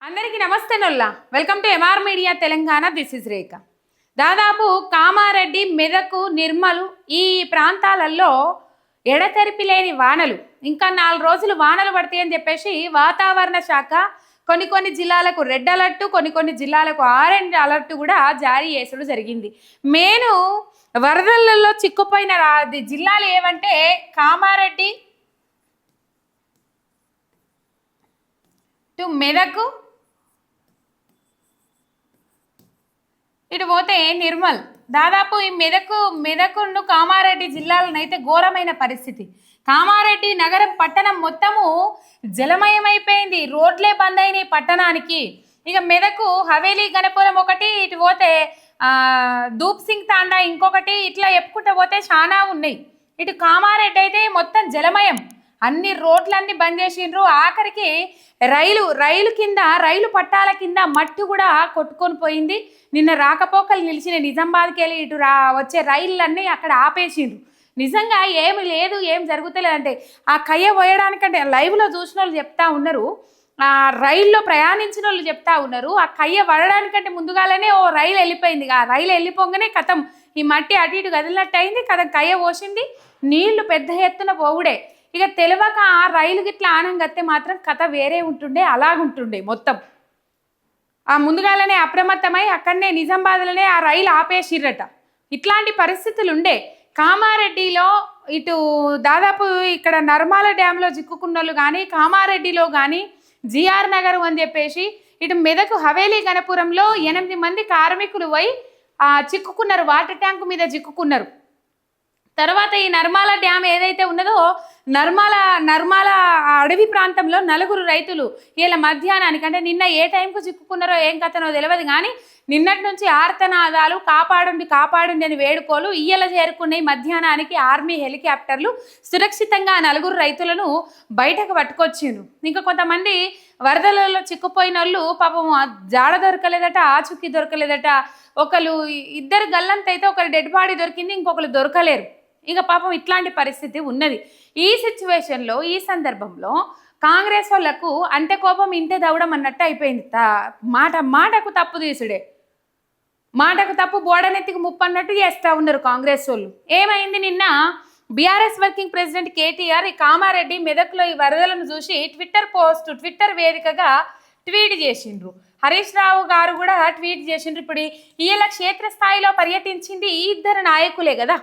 అందరికీ నమస్తే నొల్లా. Welcome to MR media Telangana. This is Rekha. దాదాపు కామారెడ్డి, మెదక్, నిర్మల్ ఈ ప్రాంతాలలో ఎడతెరిపి లేని వానలు, ఇంకా 4 రోజులు వానలు పడతాయని చెప్పేసి వాతావరణ శాఖ కొన్ని జిల్లాలకు రెడ్ అలర్ట్, కొన్ని జిల్లాలకు ఆరెంజ్ అలర్ట్ కూడా జారీ చేసుడు జరిగింది. మెయిన్ వరదలలో చిక్కుపోయిన జిల్లాలు ఏవంటే కామారెడ్డి టు మెదక్, ఇటు పోతే నిర్మల్. దాదాపు ఈ మెదకును కామారెడ్డి జిల్లాలనైతే ఘోరమైన పరిస్థితి. కామారెడ్డి నగరం పట్టణం మొత్తము జలమయమైపోయింది. రోడ్లే బంద్ అయినాయి పట్టణానికి. ఇక మెదకు హవేలీ గణపురం ఒకటి, ఇటు పోతే దూప్ సింగ్ తాండా ఇంకొకటి, ఇట్లా చెప్పుకుంటూ పోతే చాలా ఉన్నాయి. ఇటు కామారెడ్డి అయితే మొత్తం జలమయం. అన్ని రోడ్లన్నీ బంద్ చేసిండ్రు. ఆఖరికి రైలు పట్టాల కింద మట్టి కూడా కొట్టుకొని పోయింది. నిన్న రాకపోకలు నిలిచిన నిజామాబాద్కి వెళ్ళి ఇటు వచ్చే రైళ్ళన్నీ అక్కడ ఆపేసిండ్రు. నిజంగా ఏమి లేదు, ఏం జరుగుతలేదంటే ఆ కయ్య పోయడానికంటే లైవ్లో చూసిన వాళ్ళు చెప్తా ఉన్నారు, ఆ రైల్లో ప్రయాణించిన వాళ్ళు చెప్తా ఉన్నారు, ఆ కయ్య పడడానికంటే ముందుగానే ఓ రైలు వెళ్ళిపోయింది. ఆ రైలు వెళ్ళిపోగానే కథం ఈ మట్టి అటు ఇటు కదిలినట్టు అయింది. కథం కయ్య పోసింది, నీళ్లు పెద్ద ఎత్తున పోవుడే. ఇక తెలియక ఆ రైలు గిట్లా ఆనం గత్తే మాత్రం కథ వేరే ఉంటుండే, అలాగుంటుండే మొత్తం. ఆ ముందుగానే అప్రమత్తమై అక్కడనే నిజామాబాద్లోనే ఆ రైలు ఆపేసిర్రట. ఇట్లాంటి పరిస్థితులు ఉండే. కామారెడ్డిలో ఇటు దాదాపు ఇక్కడ నర్మాల డ్యాంలో చిక్కుకున్నోళ్ళు కానీ, కామారెడ్డిలో కానీ జిఆర్ నగర్ అని చెప్పేసి, ఇటు మెదకు హవేలీ గణపురంలో 8 మంది కార్మికులు పోయి చిక్కుకున్నారు, వాటర్ ట్యాంకు మీద చిక్కుకున్నారు. తర్వాత ఈ నర్మాల డ్యామ్ ఏదైతే ఉన్నదో నర్మాల అడవి ప్రాంతంలో 4 రైతులు ఇలా మధ్యాహ్నానికి, అంటే నిన్న ఏ టైంకు చిక్కుకున్నారో ఏం కథనో తెలియదు కానీ నిన్నటి నుంచి ఆర్తనాదాలు, కాపాడండి అని వేడుకోలు ఇయ్యల చేరుకున్నాయి. మధ్యాహ్నానికి ఆర్మీ హెలికాప్టర్లు సురక్షితంగా 4 రైతులను బయటకు పట్టుకొచ్చిండ్రు. ఇంకా కొంతమంది వరదలలో చిక్కుపోయిన వాళ్ళు పాపం జాడ దొరకలేదట, ఆచూకీ దొరకలేదట. ఇద్దరు గల్లంతైతే ఒకరు డెడ్ బాడీ దొరికింది, ఇంకొకరు దొరకలేరు. ఇక పాపం ఇట్లాంటి పరిస్థితి ఉన్నది. ఈ సిచ్యువేషన్లో, ఈ సందర్భంలో కాంగ్రెస్ వాళ్ళకు అంటే కోపం ఇంటే దవడం అన్నట్టు అయిపోయింది. మాటకు తప్పు తీసుడే, మాటకు తప్పు బోడనెత్తికి ముప్పు అన్నట్టు చేస్తూ ఉన్నారు కాంగ్రెస్ వాళ్ళు. ఏమైంది, నిన్న బీఆర్ఎస్ వర్కింగ్ ప్రెసిడెంట్ కేటీఆర్ ఈ కామారెడ్డి, మెదక్లో ఈ వరదలను చూసి ట్విట్టర్ వేదికగా ట్వీట్ చేసిండ్రు. హరీష్ రావు గారు కూడా ట్వీట్ చేసిండ్రు. ఇప్పుడు ఈయన క్షేత్రస్థాయిలో పర్యటించింది ఈ ఇద్దరు నాయకులే కదా.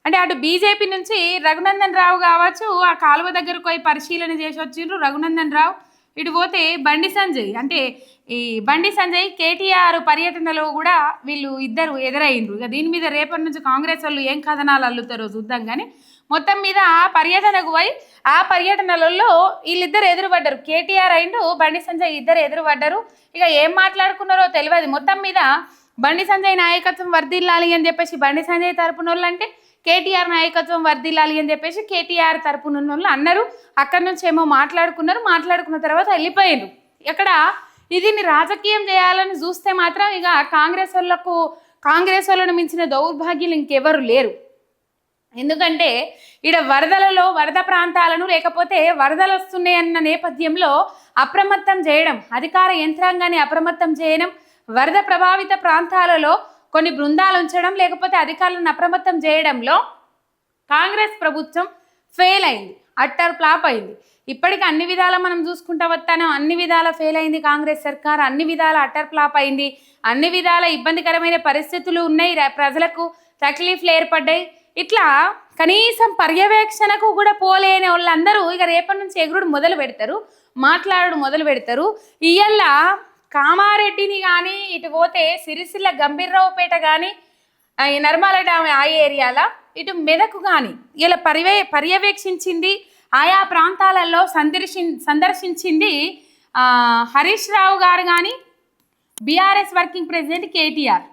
అంటే అటు బీజేపీ నుంచి రఘునందన్ రావు కావచ్చు, ఆ కాలువ దగ్గరకు పోయి పరిశీలన చేసి వచ్చిండ్రు రఘునందన్ రావు. ఇటు పోతే బండి సంజయ్ కేటీఆర్ పర్యటనలో కూడా వీళ్ళు ఇద్దరు ఎదురైండ్రు. ఇక దీని మీద రేపటి నుంచి కాంగ్రెస్ వాళ్ళు ఏం కథనాలు అల్లుతారో చూద్దాం. కానీ మొత్తం మీద పర్యటనకు పోయి ఆ పర్యటనలలో వీళ్ళిద్దరు ఎదురుపడ్డారు. కేటీఆర్ అండ్ బండి సంజయ్ ఇద్దరు ఎదురుపడ్డారు. ఇక ఏం మాట్లాడుకున్నారో తెలియదు. మొత్తం మీద బండి సంజయ్ నాయకత్వం వర్ధిల్లాలి అని చెప్పేసి బండి సంజయ్ తరపున వాళ్ళు అంటే, కేటీఆర్ నాయకత్వం వర్ధిల్లాలి అని చెప్పేసి కేటీఆర్ తరపున వాళ్ళు అన్నారు. అక్కడి నుంచి ఏమో మాట్లాడుకున్న తర్వాత వెళ్ళిపోయారు. ఇక్కడ దీన్ని రాజకీయం చేయాలని చూస్తే మాత్రం ఇక కాంగ్రెస్ వాళ్ళను మించిన దౌర్భాగ్యులు ఇంకెవరు లేరు. ఎందుకంటే ఇక్కడ వరద ప్రాంతాలను, లేకపోతే వరదలు వస్తున్నాయన్న నేపథ్యంలో అప్రమత్తం చేయడం, అధికార యంత్రాంగాన్ని అప్రమత్తం చేయడం, వరద ప్రభావిత ప్రాంతాలలో కొన్ని బృందాలు ఉంచడం, లేకపోతే అధికారులను అప్రమత్తం చేయడంలో కాంగ్రెస్ ప్రభుత్వం ఫెయిల్ అయింది, అట్టర్ ఫ్లాప్ అయింది. ఇప్పటికీ అన్ని విధాల మనం చూసుకుంటా వస్తాను, అన్ని విధాల ఫెయిల్ అయింది కాంగ్రెస్ సర్కార్, అన్ని విధాల అట్టర్ ఫ్లాప్ అయింది, అన్ని విధాల ఇబ్బందికరమైన పరిస్థితులు ఉన్నాయి, ప్రజలకు తక్లీఫ్లు ఏర్పడ్డాయి. ఇట్లా కనీసం పర్యవేక్షణకు కూడా పోలేని వాళ్ళందరూ ఇక రేపటి నుంచి ఎగురుడు మాట్లాడడం మొదలు పెడతారు. ఇయ్యల్ల కామారెడ్డిని కానీ, ఇటు పోతే సిరిసిల్ల గంభీర్రావుపేట కానీ, ఈ నర్మాల డ్యామ్ ఆ ఏరియాల, ఇటు మెదకు కానీ ఇలా పర్యవేక్షించింది, ఆయా ప్రాంతాలలో సందర్శించింది హరీష్ రావు గారు కానీ, బీఆర్ఎస్ వర్కింగ్ ప్రెసిడెంట్ కేటీఆర్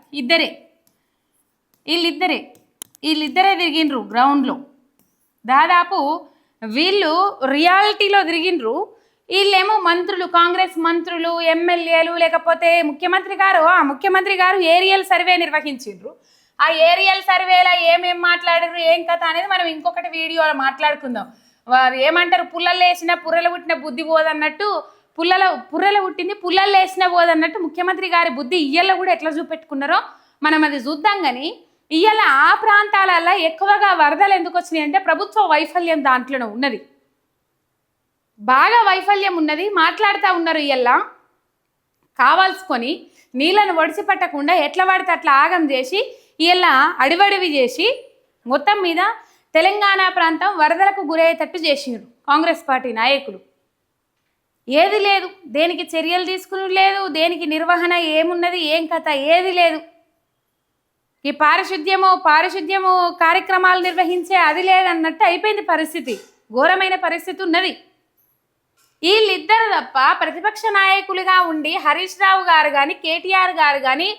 వీళ్ళిద్దరే తిరిగిండ్రు గ్రౌండ్లో. దాదాపు వీళ్ళు రియాలిటీలో తిరిగిండ్రు. వీళ్ళేమో మంత్రులు, కాంగ్రెస్ మంత్రులు, ఎమ్మెల్యేలు, లేకపోతే ముఖ్యమంత్రి గారు ఏరియల్ సర్వే నిర్వహించిండ్రు. ఆ ఏరియల్ సర్వేలో ఏమేం మాట్లాడారు, ఏం కథ అనేది మనం ఇంకొకటి వీడియోలో మాట్లాడుకుందాం. వారు ఏమంటారు, పుల్లలు వేసిన పుర్రెలు పుట్టిన బుద్ధి పోదన్నట్టు పుర్రెల పుట్టింది పుల్లలు వేసిన పోదన్నట్టు ముఖ్యమంత్రి గారి బుద్ధి ఇయ్యల్లో కూడా ఎట్లా చూపెట్టుకున్నారో మనం అది చూద్దాం. కానీ ఇయ్యాల ఆ ప్రాంతాలలో ఎక్కువగా వరదలు ఎందుకు వచ్చినాయి అంటే ప్రభుత్వ వైఫల్యం దాంట్లోనే ఉన్నది, బాగా వైఫల్యం ఉన్నది. మాట్లాడుతూ ఉన్నారు ఇయ్యల్లా కావాల్సుకొని నీళ్ళను ఒడిసిపట్టకుండా ఎట్లా పడితే అట్లా ఆగం చేసి ఇయ్యల్లా అడివడివి చేసి మొత్తం మీద తెలంగాణ ప్రాంతం వరదలకు గురయ్యేటట్టు చేసిండ్రు కాంగ్రెస్ పార్టీ నాయకులు. ఏది లేదు, దేనికి చర్యలు తీసుకుని లేదు, దేనికి నిర్వహణ ఏమున్నది, ఏం కథ ఏది లేదు. ఈ పారిశుద్ధ్యము కార్యక్రమాలు నిర్వహించే అది లేదన్నట్టు అయిపోయింది పరిస్థితి, ఘోరమైన పరిస్థితి ఉన్నది. వీళ్ళిద్దరు తప్ప ప్రతిపక్ష నాయకులుగా ఉండి హరీష్ రావు గారు కానీ కేటీఆర్ గారు కానీ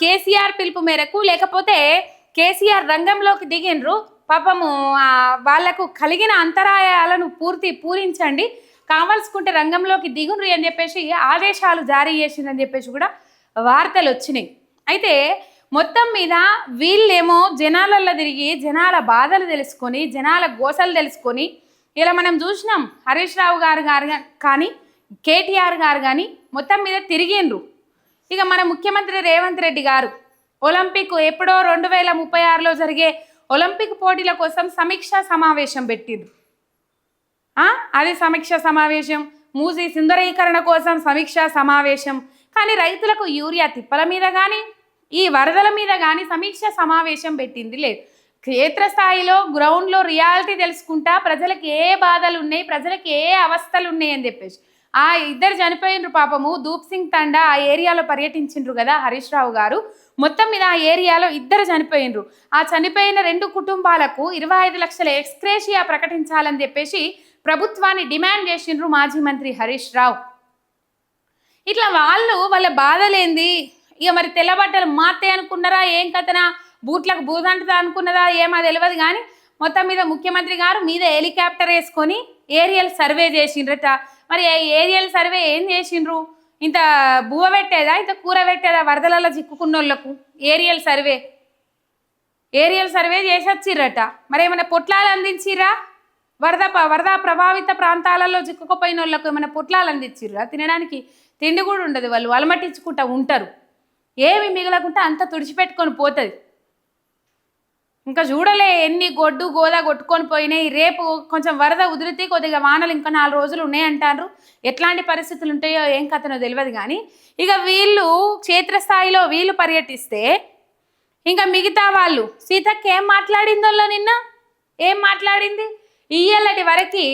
కేసీఆర్ పిలుపు మేరకు లేకపోతే కేసీఆర్ రంగంలోకి దిగినరు. పాపము వాళ్లకు కలిగిన అంతరాయాలను పూరించండి, కావాల్సుకుంటే రంగంలోకి దిగుండ్రి అని చెప్పేసి ఆదేశాలు జారీ చేసిందని చెప్పేసి కూడా వార్తలు వచ్చినాయి. అయితే మొత్తం మీద వీళ్ళేమో జనాలలో తిరిగి జనాల బాధలు తెలుసుకొని జనాల గోసలు తెలుసుకొని ఇలా మనం చూసినాం. హరీష్ రావు గారు కానీ కేటీఆర్ గారు కానీ మొత్తం మీద తిరిగిండ్రు. ఇక మన ముఖ్యమంత్రి రేవంత్ రెడ్డి గారు ఒలింపిక్ ఎప్పుడో 2036లో జరిగే ఒలింపిక్ పోటీల కోసం సమీక్షా సమావేశం పెట్టిండ్రు. అది సమీక్షా సమావేశం, మూసీ సుందరీకరణ కోసం సమీక్షా సమావేశం. కానీ రైతులకు యూరియా తిప్పల మీద కానీ ఈ వరదల మీద కానీ సమీక్షా సమావేశం పెట్టింది లేదు. క్షేత్రస్థాయిలో గ్రౌండ్లో రియాలిటీ తెలుసుకుంటా ప్రజలకు ఏ బాధలు ఉన్నాయి, ప్రజలకు ఏ అవస్థలు ఉన్నాయి అని చెప్పేసి ఇద్దరు చనిపోయినరు పాపము. ధూప్ సింగ్ తండా ఆ ఏరియాలో పర్యటించిండ్రు కదా హరీష్ రావు గారు. మొత్తం మీద ఆ ఏరియాలో ఇద్దరు చనిపోయినరు. ఆ చనిపోయిన 2 కుటుంబాలకు 25 లక్షల ఎక్స్గ్రేషియా ప్రకటించాలని చెప్పేసి ప్రభుత్వాన్ని డిమాండ్ చేసిండ్రు మాజీ మంత్రి హరీష్ రావు. ఇట్లా వాళ్ళ బాధలేంది, ఇక మరి తెల్లబట్టలు మాతే అనుకున్నారా, ఏం కథనా, బూట్లకు బూదంటదా అనుకున్నదా ఏమో తెలియదు. కానీ మొత్తం మీద ముఖ్యమంత్రి గారు మీద హెలికాప్టర్ వేసుకొని ఏరియల్ సర్వే చేసిండ్రట. మరి ఏరియల్ సర్వే ఏం చేసిండ్రు, ఇంత బువ్వ పెట్టేదా ఇంత కూర పెట్టేదా వరదలలో చిక్కుకున్న వాళ్ళకు? ఏరియల్ సర్వే చేసి వచ్చిర్రట. మరి ఏమైనా పొట్లాలు అందించిర్రా? వరద ప్రభావిత ప్రాంతాలలో చిక్కుకుపోయిన వాళ్ళకు ఏమైనా పొట్లాలు అందించిర్రా? తినడానికి తిండి కూడా ఉండదు, వాళ్ళు అలమటించుకుంటూ ఉంటారు. ఏమి మిగలకుండా అంత తుడిచిపెట్టుకొని పోతుంది. ఇంకా చూడలే ఎన్ని గోదా కొట్టుకొని పోయినాయి. రేపు కొంచెం వరద ఉధృతి, కొద్దిగా వానలు ఇంకా 4 రోజులు ఉన్నాయంటారు. ఎట్లాంటి పరిస్థితులు ఉంటాయో ఏం కథనో తెలియదు. కానీ ఇక వీళ్ళు క్షేత్రస్థాయిలో వీళ్ళు పర్యటిస్తే ఇంకా మిగతా వాళ్ళు సీతక్క ఏం మాట్లాడిందో నిన్న ఏం మాట్లాడింది? ఇయ్యలటి వరకు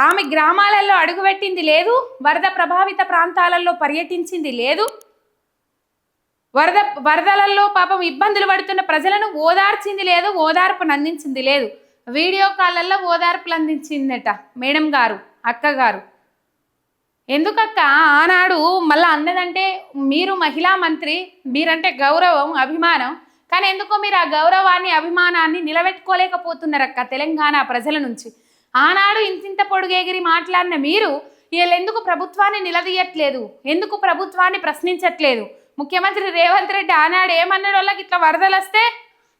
ఆమె గ్రామాలలో అడుగుపెట్టింది లేదు, వరద ప్రభావిత ప్రాంతాలలో పర్యటించింది లేదు, వరదలలో పాపం ఇబ్బందులు పడుతున్న ప్రజలను ఓదార్చింది లేదు, ఓదార్పును అందించింది లేదు. వీడియో కాళ్ళల్లో ఓదార్పులు అందించిందట మేడం గారు, అక్క గారు. ఎందుకక్క ఆనాడు మళ్ళీ అన్నదంటే మీరు మహిళా మంత్రి, మీరంటే గౌరవం అభిమానం, కానీ ఎందుకో మీరు ఆ గౌరవాన్ని అభిమానాన్ని నిలబెట్టుకోలేకపోతున్నారక్క తెలంగాణ ప్రజల నుంచి. ఆనాడు ఇంతింత పొడుగెగిరి మాట్లాడిన మీరు వీళ్ళు ఎందుకు ప్రభుత్వాన్ని నిలదీయట్లేదు, ఎందుకు ప్రభుత్వాన్ని ప్రశ్నించట్లేదు? ముఖ్యమంత్రి రేవంత్ రెడ్డి ఆనాడు ఏమన్నాడు, వాళ్ళకి ఇట్లా వరదలు వస్తే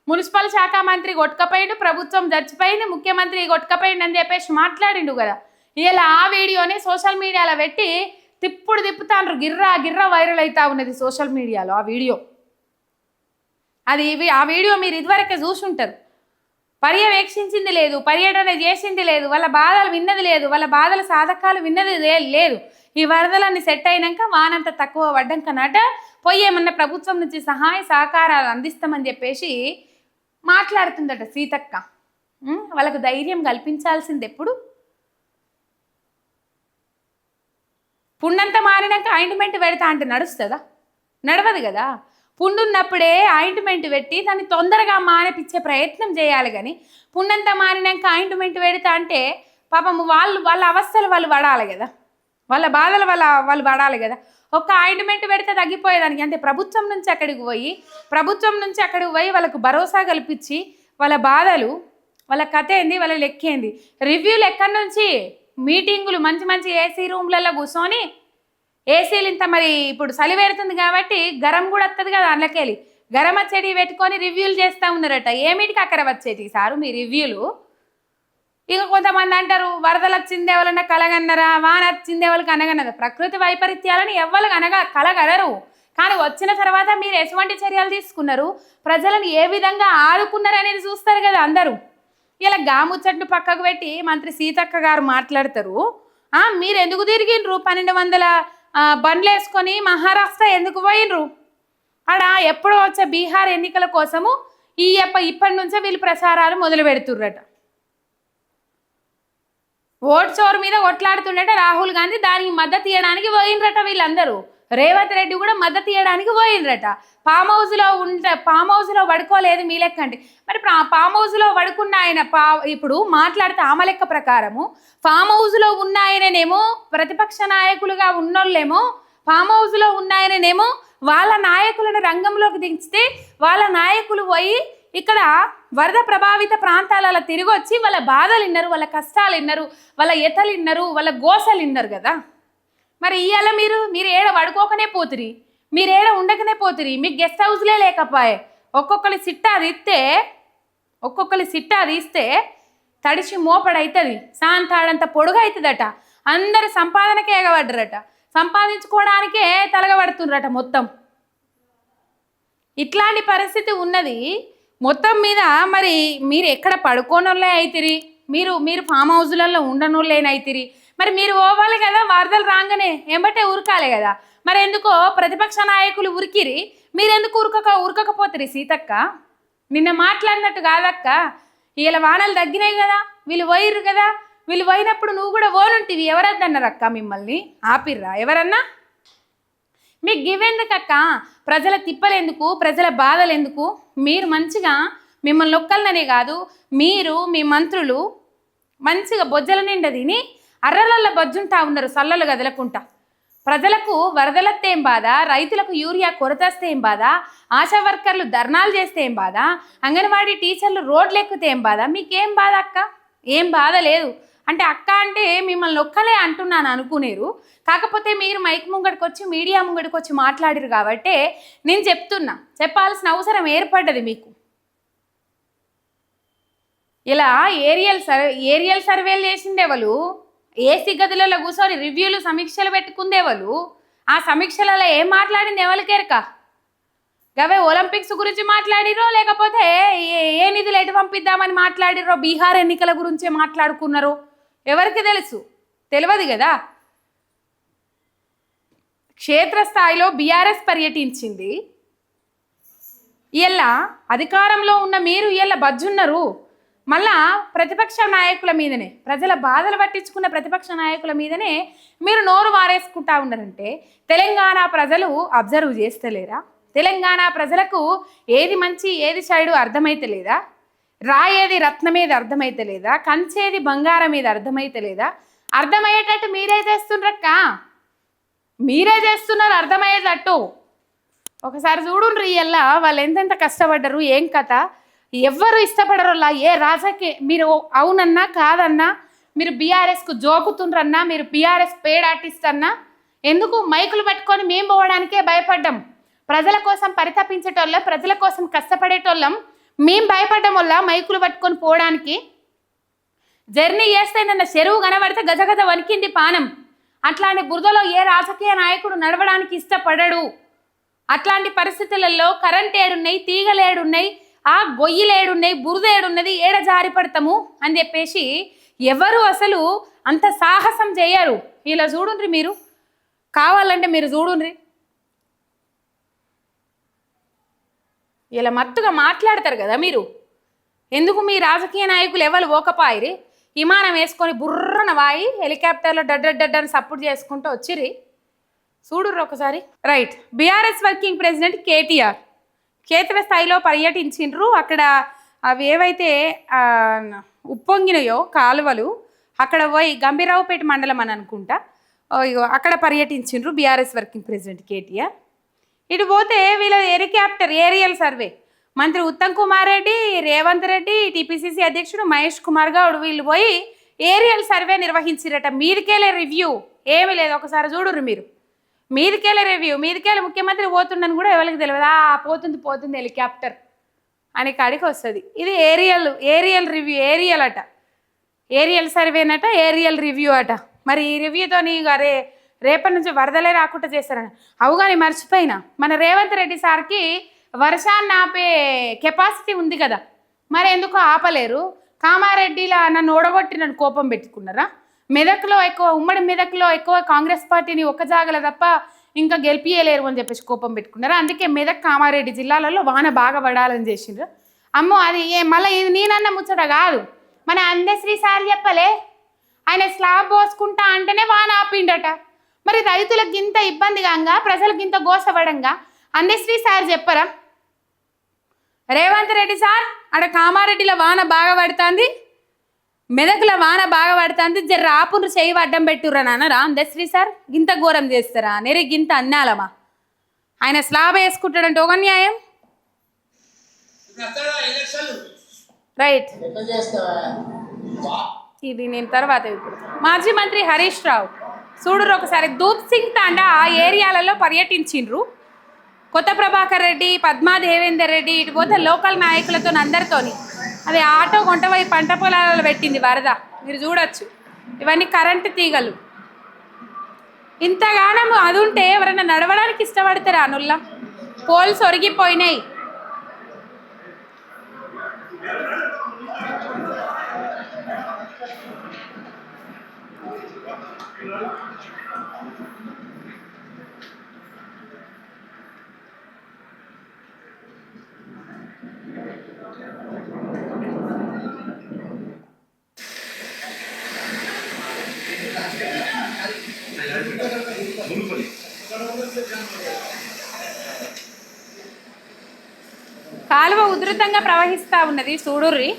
మున్సిపల్ శాఖ మంత్రి కొట్టుకపోయిండు, ప్రభుత్వం చచ్చిపోయింది, ముఖ్యమంత్రి కొట్టుకపోయిండు అని చెప్పేసి మాట్లాడిండు కదా. ఇలా ఆ వీడియోని సోషల్ మీడియాలో పెట్టి తిప్పుతాండ్రు, గిర్రా వైరల్ అవుతా ఉన్నది సోషల్ మీడియాలో ఆ వీడియో. ఆ వీడియో మీరు ఇదివరకే చూసుంటారు. పర్యవేక్షించింది లేదు, పర్యటన చేసింది లేదు, వాళ్ళ బాధలు విన్నది లేదు, వాళ్ళ బాధల సాధకాలు విన్నది లేదు. ఈ వరదలన్నీ సెట్ అయినాక వానంత తక్కువ పడ్డాకనట పోయి ఏమన్నా ప్రభుత్వం నుంచి సహాయ సహకారాలు అందిస్తామని చెప్పేసి మాట్లాడుతుందట సీతక్క. వాళ్ళకు ధైర్యం కల్పించాల్సింది ఎప్పుడు? పుండంత మారినాక ఆయింట్మెంట్ పెడతా అంటే నడుస్తుందా? నడవదు కదా. పుండున్నప్పుడే ఆయింట్మెంట్ పెట్టి దాన్ని తొందరగా మానిపించే ప్రయత్నం చేయాలి. కానీ పుండంతా మారినాక ఆయింట్మెంట్ పెడతా అంటే పాపం వాళ్ళ అవస్థలు వాళ్ళు పడాలి కదా, వాళ్ళ బాధలు వాళ్ళు పడాలి కదా. ఒక్క ఆయింట్మెంట్ పెడితే తగ్గిపోయేదానికి అంటే ప్రభుత్వం నుంచి అక్కడికి పోయి వాళ్ళకు భరోసా కల్పించి వాళ్ళ బాధలు, వాళ్ళ కథ ఏంది, వాళ్ళ లెక్కేంది, రివ్యూలు ఎక్కడి నుంచి, మీటింగులు మంచి ఏసీ రూమ్లలో కూర్చొని, ఏసీలు ఇంత మరి ఇప్పుడు చలి పెడుతుంది కాబట్టి గరం కూడా వస్తుంది కదా, అందులోకెళ్ళి గరం వచ్చేటి పెట్టుకొని రివ్యూలు చేస్తూ ఉన్నారట. ఏమిటికి అక్కడ వచ్చేటి సారు మీ రివ్యూలు? ఇక కొంతమంది అంటారు వరదలు వచ్చింది ఎవరన్నా కలగన్నరా, వాన వచ్చింది ఎవరికి అనగన్నదా. ప్రకృతి వైపరీత్యాలను ఎవరికి కలగనరు. కానీ వచ్చిన తర్వాత మీరు ఎటువంటి చర్యలు తీసుకున్నారు, ప్రజలను ఏ విధంగా ఆదుకున్నారు అనేది చూస్తారు కదా అందరూ. ఇలా గాముచ్చట్లు పక్కకు పెట్టి మంత్రి సీతక్క గారు మాట్లాడతారు. మీరు ఎందుకు తిరిగిండ్రు 1200 బండ్లు వేసుకొని మహారాష్ట్ర ఎందుకు పోయినరు? ఆడ ఎప్పుడో వచ్చే బీహార్ ఎన్నికల కోసము ఇప్పటి నుంచే వీళ్ళు ప్రచారాలు మొదలు పెడుతుర్రట. ఓట్ చోరు మీద కొట్లాడుతుండట రాహుల్ గాంధీ, దానికి మద్దతు ఇవ్వడానికి పోయినరట వీళ్ళందరూ. రేవంత్ రెడ్డి కూడా మద్దతు ఇవ్వడానికి పోయినరట. ఫామ్ హౌస్లో పడుకోలేదు మీ లెక్కండి. మరి ఫామ్ హౌస్లో పడుకున్న ఆయన ఇప్పుడు మాట్లాడితే ఆమె లెక్క ప్రకారము ఫామ్ హౌస్లో ఉన్న ఆయననేమో ప్రతిపక్ష నాయకులుగా ఉన్నోళ్ళేమో ఫామ్ హౌస్లో ఉన్న ఆయననేమో వాళ్ళ నాయకులను రంగంలోకి దించితే వాళ్ళ నాయకులు పోయి ఇక్కడ వరద ప్రభావిత ప్రాంతాలలో తిరిగి వచ్చి వాళ్ళ బాధలు విన్నారు, వాళ్ళ కష్టాలు విన్నారు, వాళ్ళ ఎతలు విన్నారు, వాళ్ళ గోసలు విన్నారు కదా. మరి ఇవాళ మీరు ఏడ పడుకోకనే పోతురి, మీరు ఏడ ఉండకనే పోతురి, మీకు గెస్ట్ హౌస్లే లేకపోయే. ఒక్కొక్కరి సిట్టా తీస్తే తడిచి మోపడవుతుంది, సాంతాడంత పొడుగు అవుతుందట. అందరు సంపాదనకే ఎగబడ్డరట, సంపాదించుకోవడానికే తలగబడుతుండ్రట మొత్తం. ఇట్లాంటి పరిస్థితి ఉన్నది మొత్తం మీద. మరి మీరు ఎక్కడ పడుకోనోళ్ళే అవుతిరి, మీరు ఫామ్ హౌస్లలో ఉండనోళ్ళేనైతిరి. మరి మీరు పోవాలి కదా, వరదలు రాగానే ఏమంటే ఉరకాలి కదా. మరి ఎందుకో ప్రతిపక్ష నాయకులు ఉరికిరి, మీరెందుకు ఉరకకపోతురి సీతక్క? నిన్న మాట్లాడినట్టు కాదక్క, ఇలా వానలు తగ్గినాయి కదా, వీళ్ళు పోయిర్రు కదా, వీళ్ళు పోయినప్పుడు నువ్వు కూడా ఓనుంటివి. ఎవరద్దన్నారక్క మిమ్మల్ని? ఆపిర్రా ఎవరన్నా? మీకు గివెందుకక్క? ప్రజల తిప్పలేందుకు, ప్రజల బాధలు ఎందుకు? మీరు మంచిగా మిమ్మల్ని ఒక్కళ్ళనే కాదు, మీరు మీ మంత్రులు మంచిగా బొజ్జల నిండా తిని అర్రలల్లో బొజ్జుంటా ఉన్నారు సల్లలు గదలకుంటా. ప్రజలకు వరదలస్తే ఏం బాధ, రైతులకు యూరియా కొరతస్తే ఏం బాధ, ఆశా వర్కర్లు ధర్నాలు చేస్తే ఏం బాధ, అంగన్వాడీ టీచర్లు రోడ్లు ఎక్కితే ఏం బాధ? మీకేం బాధ అక్క? ఏం బాధ లేదు. అంటే అక్క అంటే మిమ్మల్ని ఒక్కలే అంటున్నాను అనుకునేరు. కాకపోతే మీరు మైక్ ముంగడికి వచ్చి మీడియా ముంగడికి వచ్చి మాట్లాడిరు కాబట్టి నేను చెప్పాల్సిన అవసరం ఏర్పడ్డది మీకు. ఇలా ఏరియల్ సర్వేలు చేసిండేవాళ్ళు, ఏసీ గదులలో కూర్చొని రివ్యూలు సమీక్షలు పెట్టుకుందేవాళ్ళు. ఆ సమీక్షలలో ఏం మాట్లాడింది ఎవరికేరక? గవే ఒలింపిక్స్ గురించి మాట్లాడిరో లేకపోతే ఏ నిధులు ఎటు పంపిద్దామని మాట్లాడిరో, బీహార్ ఎన్నికల గురించే మాట్లాడుకున్నారో ఎవరికి తెలుసు? తెలియదు కదా. క్షేత్రస్థాయిలో బీఆర్ఎస్ పర్యటించింది. ఇలా అధికారంలో ఉన్న మీరు ఇలా బజ్జున్నారు. మళ్ళా ప్రతిపక్ష నాయకుల మీదనే, ప్రజల బాధలు పట్టించుకున్న ప్రతిపక్ష నాయకుల మీదనే మీరు నోరు వారేసుకుంటా ఉన్నారంటే తెలంగాణ ప్రజలు అబ్జర్వ్ చేస్తలేరా? తెలంగాణ ప్రజలకు ఏది మంచి ఏది చెడు అర్థమైతలేదా? రాయేది రత్నమేది అర్థమైతలేదా? కంచేది బంగారం మీద అర్థమైతలేదా? అర్థమయ్యేటట్టు మీరే చేస్తుండ్రక్క, మీరే చేస్తున్నారు అర్థమయ్యేటట్టు. ఒకసారి చూడుండ్రి ఇయ్యల్లా వాళ్ళు ఎంతెంత కష్టపడ్డరు, ఏం కథ. ఎవ్వరు ఇష్టపడరులా ఏ రాజకీయ, మీరు అవునన్నా కాదన్నా, మీరు బీఆర్ఎస్కు జోకుతుండ్రన్నా, మీరు బీఆర్ఎస్ పేడ్ ఆర్టిస్ట్ అన్నా, ఎందుకు మైకులు పట్టుకొని మేము పోవడానికే భయపడ్డాం. ప్రజల కోసం పరితపించేటోళ్ళం, ప్రజల కోసం కష్టపడేటోళ్ళం మేము భయపడ్డం వల్ల మైకులు పట్టుకొని పోవడానికి. జర్నీ చేస్తే నన్న చెరువు కనబడితే గజగజ వణికింది పానం. అట్లాంటి బురదలో ఏ రాజకీయ నాయకుడు నడవడానికి ఇష్టపడడు. అట్లాంటి పరిస్థితులలో కరెంట్ ఏడున్నాయి, తీగలేడున్నాయి, ఆ గొయ్యిలేడున్నాయి, బురద ఏడున్నది, ఏడ జారి పడతాము అని చెప్పేసి ఎవరు అసలు అంత సాహసం చేయరు. ఇలా చూడుండ్రి, మీరు కావాలంటే మీరు చూడుండ్రి. ఇలా మత్తుగా మాట్లాడతారు కదా మీరు. ఎందుకు మీ రాజకీయ నాయకులు ఎవరు ఓకపాయిరి? విమానం వేసుకొని బుర్రన వాయి హెలికాప్టర్లో డడ్డని సపోర్ట్ చేసుకుంటూ వచ్చిరి. చూడుర్రు ఒకసారి. Right. BRS working president KTR క్షేత్రస్థాయిలో పర్యటించిండ్రు. అక్కడ అవి ఏవైతే ఉప్పొంగినాయో కాలువలు, అక్కడ పోయి గంభీరావుపేట మండలం అని అనుకుంటా, అక్కడ పర్యటించిండ్రు బీఆర్ఎస్ వర్కింగ్ ప్రెసిడెంట్ కేటీఆర్. ఇటు పోతే వీళ్ళ హెలికాప్టర్ ఏరియల్ సర్వే మంత్రి ఉత్తమ్ కుమార్ రెడ్డి, రేవంత్ రెడ్డి, టీపీసీసీ అధ్యక్షుడు మహేష్ కుమార్ గౌడ్ వీళ్ళు పోయి ఏరియల్ సర్వే నిర్వహించిరట. మీదికెళ్ళే రివ్యూ ఏమీ లేదు. ఒకసారి చూడుర్రు మీరు. మీదికెళ్ళే రివ్యూ, మీదికెళ్ళి ముఖ్యమంత్రి పోతుండని కూడా ఎవరికి తెలియదు. పోతుంది హెలికాప్టర్ అని కాడికి వస్తుంది. ఇది ఏరియల్ రివ్యూ, ఏరియల్ అట. ఏరియల్ సర్వేనట, ఏరియల్ రివ్యూ అట. మరి ఈ రివ్యూతో నీకు రేపటి నుంచి వరదలే రాకుండా చేస్తారని అవుగాని మర్చిపోయినా. మన రేవంత్ రెడ్డి సార్కి వర్షాన్ని ఆపే కెపాసిటీ ఉంది కదా, మరి ఎందుకు ఆపలేరు? కామారెడ్డిలా నన్ను ఓడగొట్టినని కోపం పెట్టుకున్నారా? మెదక్లో ఎక్కువ, ఉమ్మడి మెదక్లో ఎక్కువ కాంగ్రెస్ పార్టీని ఒక్క జాగల తప్ప ఇంకా గెలిపియలేరు అని చెప్పేసి కోపం పెట్టుకున్నారా? అందుకే మెదక్ కామారెడ్డి జిల్లాలలో వాన బాగా పడాలని చేసిండ్రు. అమ్మో అది మళ్ళీ ఇది నేనన్న ముచ్చట కాదు, మన అందశ్రీ సార్ చెప్పలే, ఆయన స్లాబ్ పోసుకుంటా అంటేనే వాన ఆపిండట. మరి రైతులకు ఇంత ఇబ్బందిగా, ప్రజలకు ఇంత గోసపడంగా అందశ్రీ సార్ చెప్పరా? రేవంత్ రెడ్డి సార్ అక్కడ కామారెడ్డిలో వాన బాగా పడుతుంది, మెదక్లో వాన బాగా పడుతుంది, జర రాపును చేయి అడ్డం పెట్టుర్రని అన్నారా అందశ్రీ సార్? గింత ఘోరం చేస్తారా? నెరి గింత అన్నాలమా? ఆయన స్లాబ్ వేసుకుంటాడంటే ఒక న్యాయం. రైట్, ఇది నేను తర్వాత. ఇప్పుడు మాజీ మంత్రి హరీష్ రావు చూడురు ఒకసారి దూప్ సింగ్ తాండా ఆ ఏరియాలలో పర్యటించిండ్రు. కొత్త ప్రభాకర్ రెడ్డి, పద్మా దేవేందర్ రెడ్డి, ఇటు పోతే లోకల్ నాయకులతో అందరితోని అది ఆటో కొంటవై పంట పొలాలలో పెట్టింది వరద. మీరు చూడొచ్చు, ఇవన్నీ కరెంటు తీగలు. ఇంతగానం అది ఉంటే ఎవరైనా నడవడానికి ఇష్టపడతారా? అనుల్లా పోల్స్ ఒరిగిపోయినాయి. కాలువ ఉధృతంగా ప్రవహిస్తూ ఉన్నది చూడుర్రి.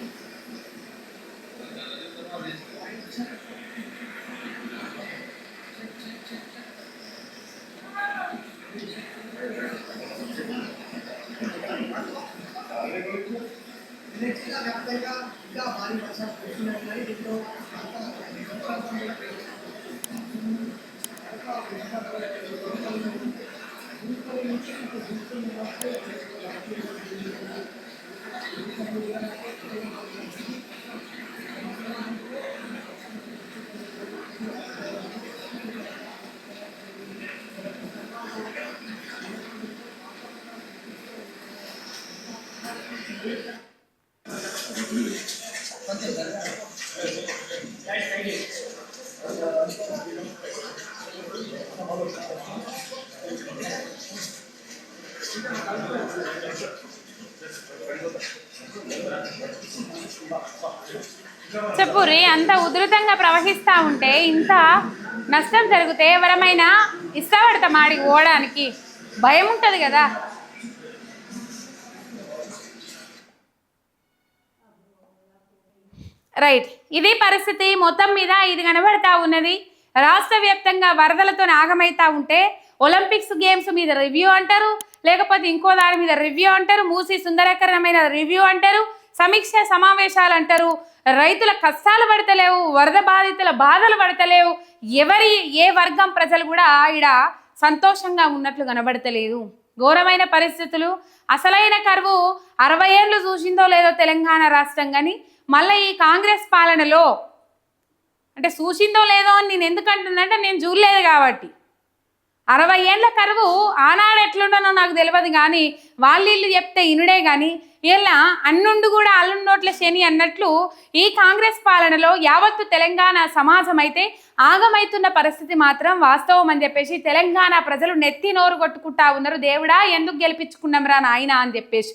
చెప్పుర్రి, అంత ఉధృతంగా ప్రవహిస్తూ ఉంటే ఇంత నష్టం జరిగితే ఎవరమైనా ఇష్టపడతాం ఆడికి పోవడానికి? భయం ఉంటుంది కదా. రైట్, ఇది పరిస్థితి మొత్తం మీద. ఇది కనబడతా ఉన్నది. రాష్ట్ర వ్యాప్తంగా వరదలతో ఆగమైతా ఉంటే ఒలింపిక్స్ గేమ్స్ మీద రివ్యూ అంటారు, లేకపోతే ఇంకో దాని మీద రివ్యూ అంటారు, మూసి సుందరకరమైన రివ్యూ అంటారు, సమీక్ష సమావేశాలు అంటారు. రైతుల కష్టాలు పడతలేవు, వరద బాధితుల బాధలు పడతలేవు. ఏ వర్గం ప్రజలు కూడా ఈడ సంతోషంగా ఉన్నట్లు కనబడతలేదు. ఘోరమైన పరిస్థితులు. అసలైన కరువు 60 ఏళ్ళు చూసిందో లేదో తెలంగాణ రాష్ట్రం. కానీ మళ్ళీ ఈ కాంగ్రెస్ పాలనలో అంటే చూసిందో లేదో అని నేను ఎందుకంటున్నానంటే నేను చూడలేదు కాబట్టి. 60 ఏళ్ళ కరువు ఆనాడు ఎట్లుండనో నాకు తెలియదు, కానీ వాళ్ళు చెప్తే ఇనుడే. కానీ ఇలా అన్నుండి కూడా అల్లుండోట్ల శని అన్నట్లు ఈ కాంగ్రెస్ పాలనలో యావత్తు తెలంగాణ సమాజం అయితే ఆగమైతున్న పరిస్థితి మాత్రం వాస్తవం అని చెప్పేసి తెలంగాణ ప్రజలు నెత్తి నోరు కొట్టుకుంటా ఉన్నారు. దేవుడా ఎందుకు గెలిపించుకున్నాం రా నాయన అని చెప్పేసి.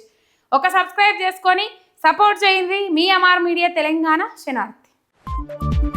ఒక సబ్స్క్రైబ్ చేసుకొని సపోర్ట్ చేయండి. మీ అమార్ మీడియా తెలంగాణ శనార్థి.